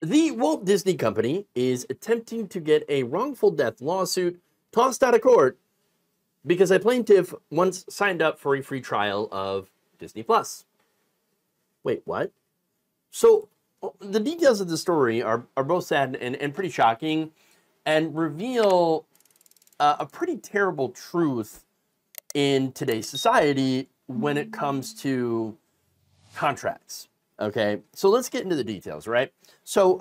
The Walt Disney Company is attempting to get a wrongful death lawsuit tossed out of court because a plaintiff once signed up for a free trial of Disney Plus. Wait, what? So the details of the story are both sad and pretty shocking and reveal a pretty terrible truth in today's society when it comes to contracts. Okay, so let's get into the details, right? So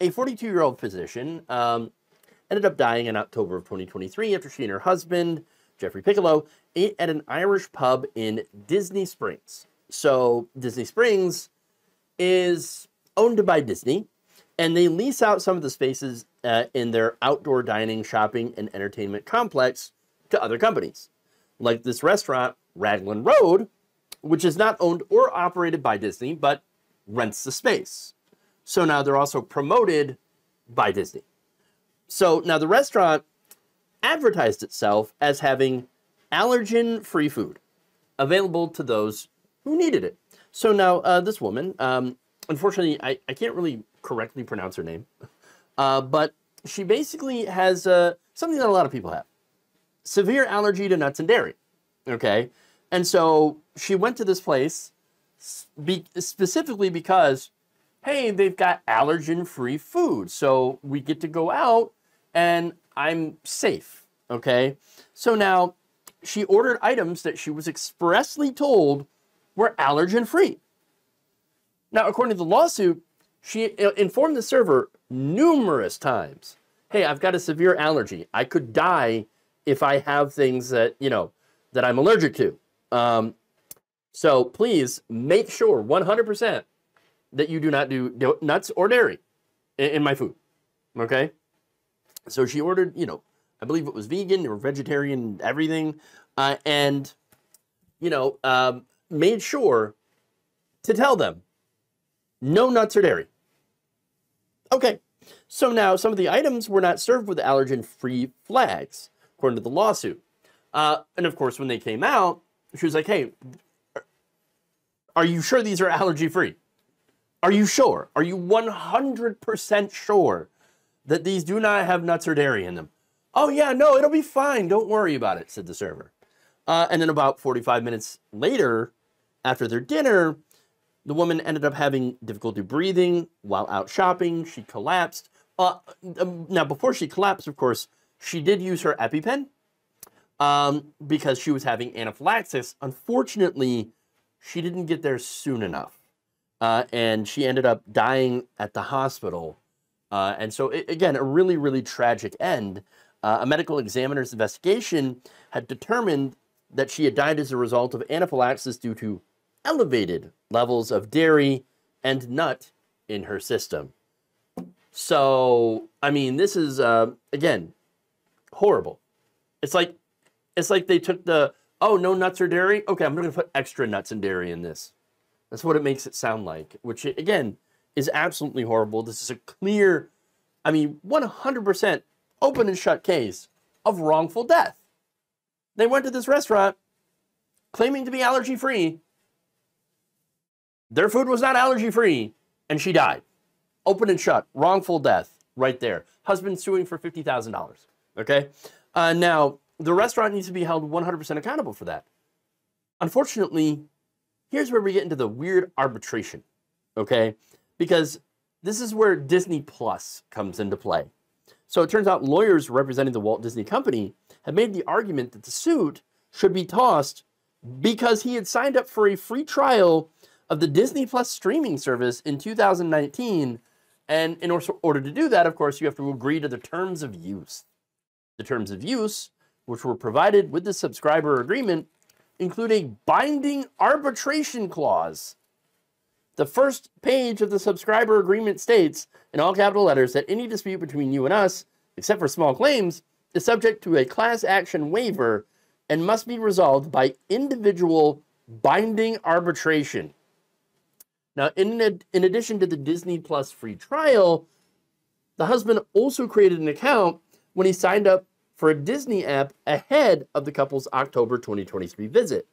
a 42-year-old physician ended up dying in October of 2023 after she and her husband, Jeffrey Piccolo, ate at an Irish pub in Disney Springs. So Disney Springs is owned by Disney, and they lease out some of the spaces in their outdoor dining, shopping, and entertainment complex to other companies, like this restaurant, Raglan Road, which is not owned or operated by Disney, but rents the space. So now they're also promoted by Disney. So now the restaurant advertised itself as having allergen-free food available to those who needed it. So now this woman, unfortunately, I can't really correctly pronounce her name, but she basically has something that a lot of people have. Severe allergy to nuts and dairy, okay? And so she went to this place specifically because, hey, they've got allergen-free food, so we get to go out and I'm safe, okay? So now she ordered items that she was expressly told were allergen-free. Now, according to the lawsuit, she informed the server numerous times, hey, I've got a severe allergy. I could die if I have things that, that I'm allergic to. So please make sure 100% that you do not do nuts or dairy in my food, okay? So she ordered, I believe it was vegan or vegetarian, everything, and, made sure to tell them no nuts or dairy. Okay, so now some of the items were not served with allergen-free flags, according to the lawsuit. And of course, when they came out, she was like, hey, are you sure these are allergy-free? Are you sure? Are you 100% sure that these do not have nuts or dairy in them? Oh yeah, no, it'll be fine. Don't worry about it, said the server. And then about 45 minutes later, after their dinner, the woman ended up having difficulty breathing while out shopping. She collapsed. Now, before she collapsed, of course, she did use her EpiPen because she was having anaphylaxis. Unfortunately, she didn't get there soon enough, and she ended up dying at the hospital. And so, again, a really, really tragic end. A medical examiner's investigation had determined that she had died as a result of anaphylaxis due to elevated levels of dairy and nut in her system. So, I mean, this is, again, horrible. It's like they took the, oh, no nuts or dairy? Okay, I'm going to put extra nuts and dairy in this. That's what it makes it sound like, which, again, is absolutely horrible. This is a clear, 100% open and shut case of wrongful death. They went to this restaurant claiming to be allergy-free. Their food was not allergy-free, and she died. Open and shut, wrongful death, right there. Husband suing for $50,000, okay? Now, the restaurant needs to be held 100% accountable for that. Unfortunately, here's where we get into the weird arbitration, okay? Because this is where Disney Plus comes into play. So it turns out lawyers representing the Walt Disney Company have made the argument that the suit should be tossed because he had signed up for a free trial of the Disney Plus streaming service in 2019. And in order to do that, of course, you have to agree to the terms of use. The terms of use, which were provided with the subscriber agreement, include a binding arbitration clause. The first page of the subscriber agreement states, in all capital letters, that any dispute between you and us, except for small claims, is subject to a class action waiver and must be resolved by individual binding arbitration. Now, in addition to the Disney Plus free trial, the husband also created an account when he signed up for a Disney app ahead of the couple's October 2023 visit.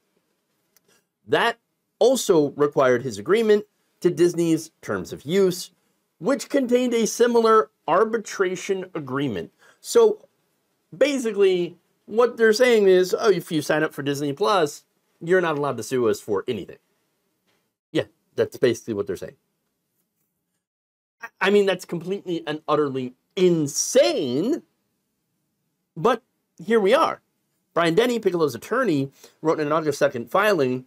That also required his agreement to Disney's terms of use, which contained a similar arbitration agreement. So basically, what they're saying is, oh, if you sign up for Disney Plus, you're not allowed to sue us for anything. Yeah, that's basically what they're saying. I mean, that's completely and utterly insane, but here we are. Brian Denny, Piccolo's attorney, wrote in an August 2nd filing,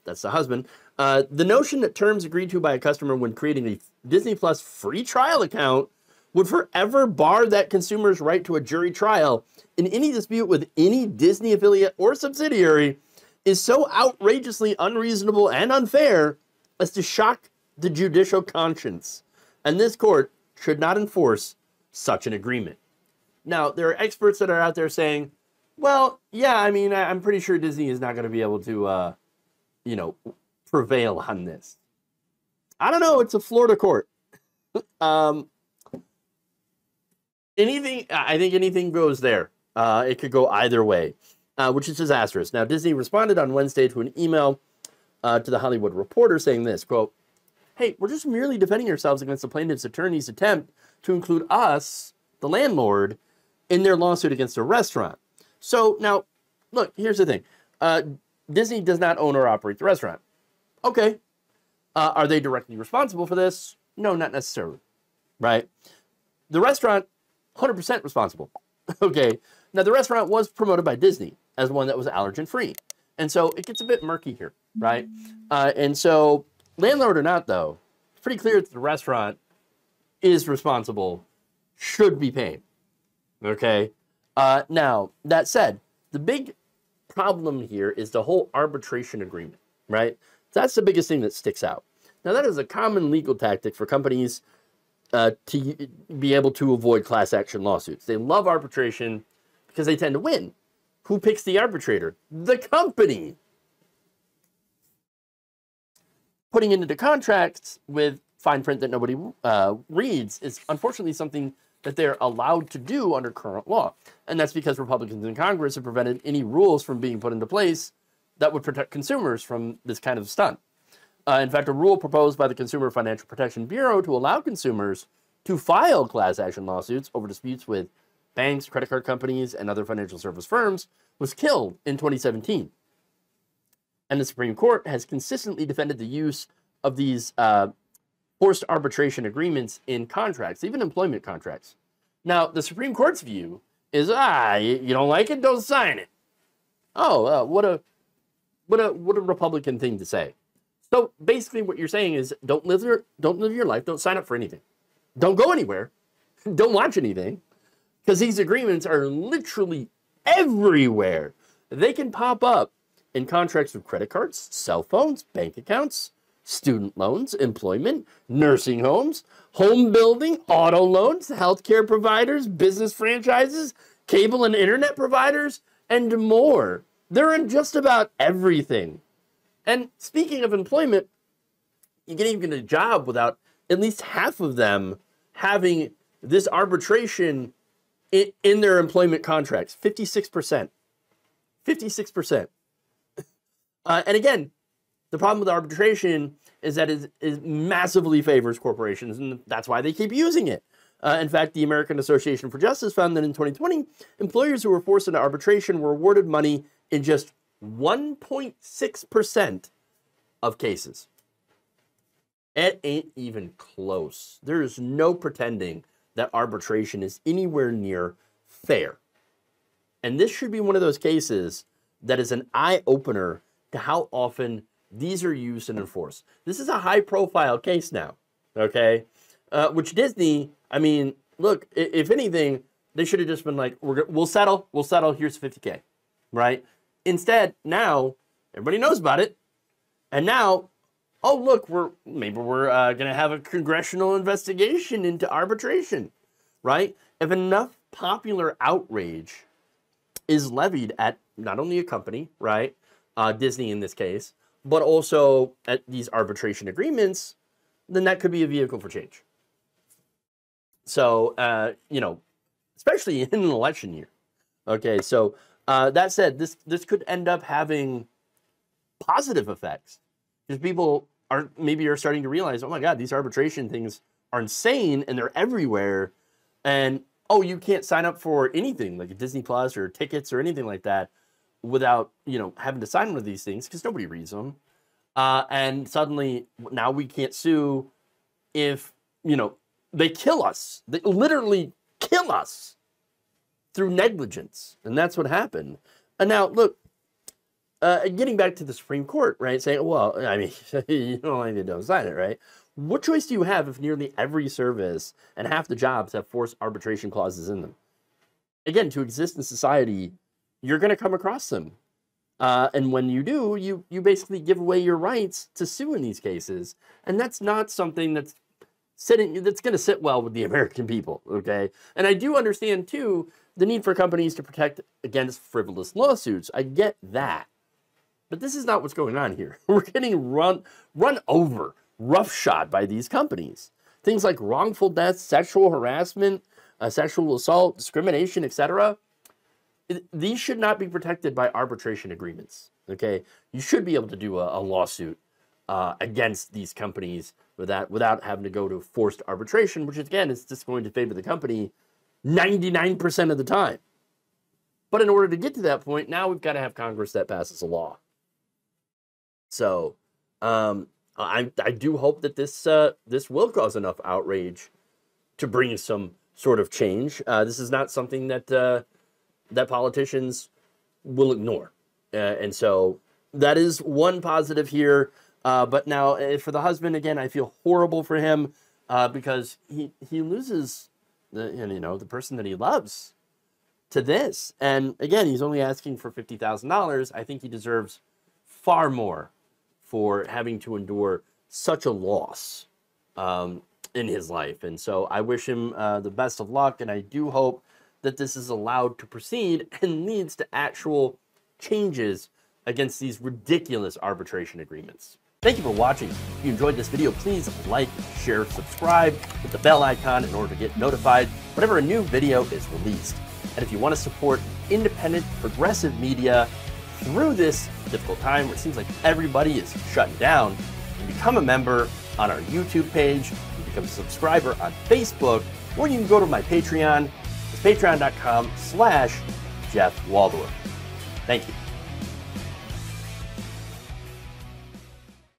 that's the husband, the notion that terms agreed to by a customer when creating a Disney Plus free trial account would forever bar that consumer's right to a jury trial in any dispute with any Disney affiliate or subsidiary is so outrageously unreasonable and unfair as to shock the judicial conscience. And this court should not enforce such an agreement. Now, there are experts that are out there saying, well, yeah, I mean, I'm pretty sure Disney is not going to be able to, prevail on this. I don't know. It's a Florida court. I think anything goes there. It could go either way, which is disastrous. Now, Disney responded on Wednesday to an email to the Hollywood Reporter saying this, quote, hey, we're just merely defending ourselves against the plaintiff's attorney's attempt to include us, the landlord, in their lawsuit against a restaurant. So now, look, here's the thing. Disney does not own or operate the restaurant. Okay. Are they directly responsible for this? No, not necessarily. Right? The restaurant, 100% responsible. Okay. Now, the restaurant was promoted by Disney as one that was allergen-free. And so it gets a bit murky here, right? And so, landlord or not, though, it's pretty clear that the restaurant is responsible, should be paying. Okay? Now, that said, the big problem here is the whole arbitration agreement, right? That's the biggest thing that sticks out. Now, that is a common legal tactic for companies to be able to avoid class action lawsuits. They love arbitration because they tend to win. Who picks the arbitrator? The company. Putting it into contracts with fine print that nobody reads is unfortunately something that they're allowed to do under current law. And that's because Republicans in Congress have prevented any rules from being put into place that would protect consumers from this kind of stunt. In fact, a rule proposed by the Consumer Financial Protection Bureau to allow consumers to file class action lawsuits over disputes with banks, credit card companies, and other financial service firms was killed in 2017. And the Supreme Court has consistently defended the use of these forced arbitration agreements in contracts, even employment contracts. Now, the Supreme Court's view is, you don't like it, don't sign it. Oh, what a Republican thing to say. So basically, what you're saying is, don't live your life, don't sign up for anything, don't go anywhere, don't watch anything, because these agreements are literally everywhere. They can pop up in contracts with credit cards, cell phones, bank accounts, student loans, employment, nursing homes, home building, auto loans, healthcare providers, business franchises, cable and internet providers, and more. They're in just about everything. And speaking of employment, you can't even get a job without at least half of them having this arbitration in their employment contracts. 56%. 56%. And again, the problem with arbitration is that it massively favors corporations, and that's why they keep using it. In fact, the American Association for Justice found that in 2020, employers who were forced into arbitration were awarded money in just 1.6% of cases. It ain't even close. There is no pretending that arbitration is anywhere near fair. And this should be one of those cases that is an eye-opener to how often these are used and enforced. This is a high-profile case now, okay? Which Disney, I mean, look, if anything, they should have just been like, we'll settle, here's $50K, right? Instead, now, everybody knows about it, and now, oh, look, maybe we're going to have a congressional investigation into arbitration, right? If enough popular outrage is levied at not only a company, right, Disney in this case, but also at these arbitration agreements, then that could be a vehicle for change. So, especially in an election year. Okay, so that said, this could end up having positive effects because people are starting to realize, oh my God, these arbitration things are insane and they're everywhere. And, oh, you can't sign up for anything like a Disney Plus or tickets or anything like that without, having to sign one of these things because nobody reads them. And suddenly now we can't sue if, they kill us. They literally kill us through negligence. And that's what happened. And now, look, getting back to the Supreme Court, right? Saying, well, I mean, you don't sign it, right? What choice do you have if nearly every service and half the jobs have forced arbitration clauses in them? Again, to exist in society, you're going to come across them. And when you do, you basically give away your rights to sue in these cases. And that's not something that's going to sit well with the American people, okay? And I do understand, too, the need for companies to protect against frivolous lawsuits. I get that. But this is not what's going on here. We're getting run over, roughshod by these companies. Things like wrongful death, sexual harassment, sexual assault, discrimination, etc. These should not be protected by arbitration agreements, okay? You should be able to do a lawsuit against these companies without having to go to forced arbitration, which, again, is just going to favor the company 99% of the time. But in order to get to that point, now we've got to have Congress that passes a law. So I do hope that this will cause enough outrage to bring some sort of change. This is not something that politicians will ignore. And so that is one positive here. But now for the husband, again, I feel horrible for him because he loses the person that he loves to this. And again, he's only asking for $50,000. I think he deserves far more for having to endure such a loss in his life. And so I wish him the best of luck. And I do hope that this is allowed to proceed and leads to actual changes against these ridiculous arbitration agreements. Thank you for watching. If you enjoyed this video, please like, share, subscribe, hit the bell icon in order to get notified whenever a new video is released. And if you want to support independent, progressive media through this difficult time where it seems like everybody is shutting down, you can become a member on our YouTube page, you can become a subscriber on Facebook, or you can go to my Patreon. It's patreon.com/Jeff Waldorf. Thank you.